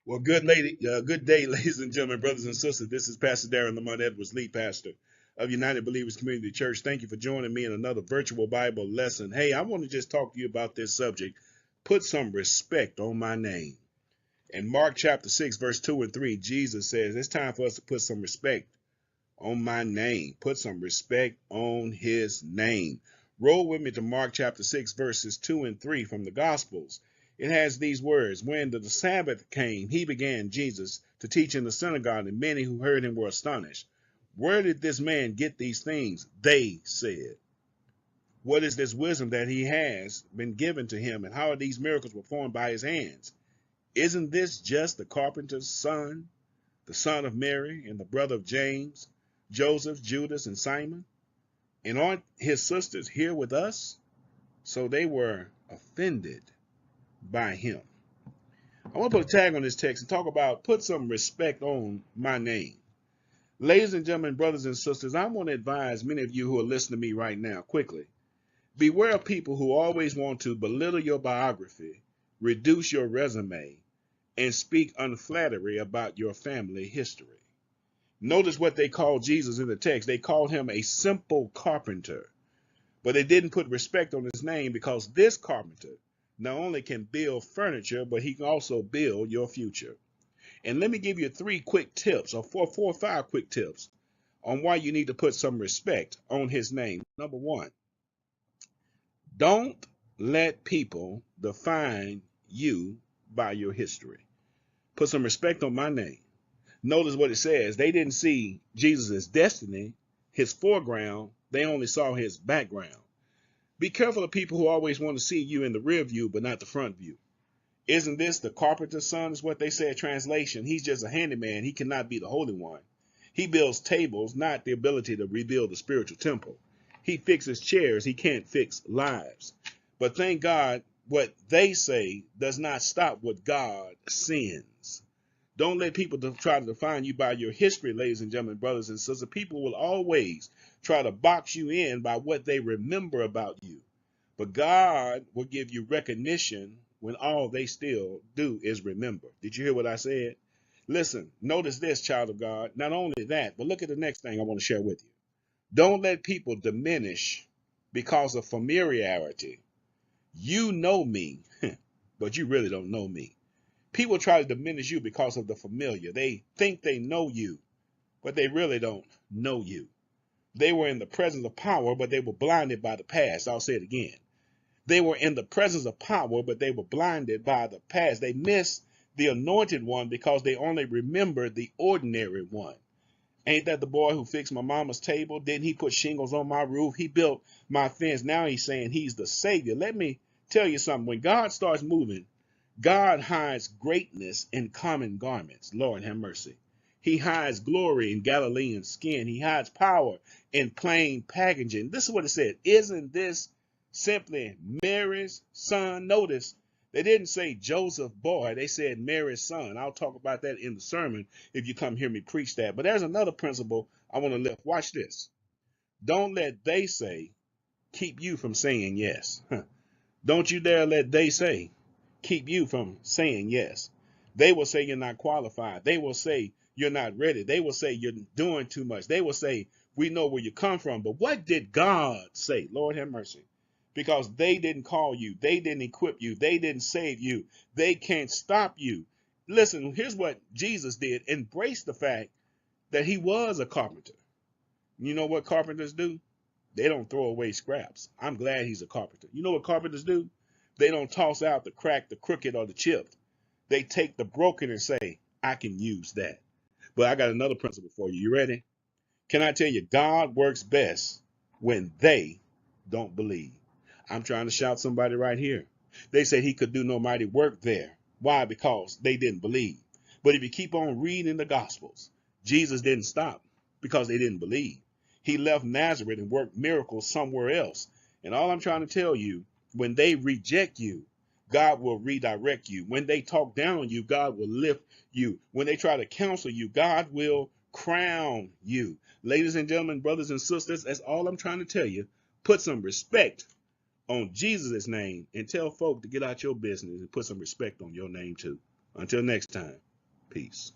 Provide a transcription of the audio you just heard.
Well, good day, ladies and gentlemen, brothers and sisters. This is Pastor Darren Lamont Edwards, lead pastor of United Believers Community Church. Thank you for joining me in another virtual Bible lesson. Hey, I want to just talk to you about this subject. Put some respect on my name. In Mark chapter 6, verse 2 and 3, Jesus says it's time for us to put some respect on my name. Put some respect on his name. Roll with me to Mark chapter 6, verses 2 and 3 from the Gospels. It has these words: When the Sabbath came, he began, Jesus, to teach in the synagogue, and many who heard him were astonished. Where did this man get these things? They said. What is this wisdom that he has been given to him, and how are these miracles performed by his hands? Isn't this just the carpenter's son, the son of Mary, and the brother of James, Joseph, Judas, and Simon? And aren't his sisters here with us? So they were offended by him. I want to put a tag on this text and talk about put some respect on my name. Ladies and gentlemen, brothers and sisters, I want to advise many of you who are listening to me right now quickly. Beware of people who always want to belittle your biography, reduce your resume, and speak unflattery about your family history. Notice what they called Jesus in the text. They called him a simple carpenter, but they didn't put respect on his name, because this carpenter not only can build furniture, but he can also build your future. And let me give you three quick tips, or four or five quick tips on why you need to put some respect on his name. Number one, don't let people define you by your history. Put some respect on my name. Notice what it says. They didn't see Jesus' destiny, his foreground. They only saw his background. Be careful of people who always want to see you in the rear view, but not the front view. Isn't this the carpenter's son, is what they say in translation. He's just a handyman. He cannot be the Holy One. He builds tables, not the ability to rebuild the spiritual temple. He fixes chairs. He can't fix lives. But thank God, what they say does not stop what God sends. Don't let people try to define you by your history, ladies and gentlemen, brothers and sisters. People will always try to box you in by what they remember about you. But God will give you recognition when all they still do is remember. Did you hear what I said? Listen, notice this, child of God. Not only that, but look at the next thing I want to share with you. Don't let people diminish because of familiarity. You know me, but you really don't know me. People try to diminish you because of the familiar. They think they know you, but they really don't know you. They were in the presence of power, but they were blinded by the past. I'll say it again. They were in the presence of power, but they were blinded by the past. They missed the anointed one because they only remembered the ordinary one. Ain't that the boy who fixed my mama's table? Didn't he put shingles on my roof? He built my fence. Now he's saying he's the Savior. Let me tell you something. When God starts moving, God hides greatness in common garments. Lord have mercy. He hides glory in Galilean skin. He hides power in plain packaging. This is what it said. Isn't this simply Mary's son? Notice they didn't say Joseph boy. They said Mary's son. I'll talk about that in the sermon if you come hear me preach that. But there's another principle I want to lift. Watch this. Don't let they say keep you from saying yes. Don't you dare let they say keep you from saying yes. They will say you're not qualified. They will say you're not ready. They will say you're doing too much. They will say we know where you come from. But what did God say? Lord have mercy. Because they didn't call you. They didn't equip you. They didn't save you. They can't stop you. Listen, here's what Jesus did. Embrace the fact that he was a carpenter. You know what carpenters do? They don't throw away scraps. I'm glad he's a carpenter. You know what carpenters do? They don't toss out the cracked, the crooked, or the chipped. They take the broken and say, I can use that. But I got another principle for you. You ready? Can I tell you, God works best when they don't believe. I'm trying to shout somebody right here. They said he could do no mighty work there. Why? Because they didn't believe. But if you keep on reading the Gospels, Jesus didn't stop because they didn't believe. He left Nazareth and worked miracles somewhere else. And all I'm trying to tell you, when they reject you, God will redirect you. When they talk down on you, God will lift you. When they try to counsel you, God will crown you. Ladies and gentlemen, brothers and sisters, that's all I'm trying to tell you. Put some respect on Jesus' name and tell folk to get out your business and put some respect on your name too. Until next time. Peace.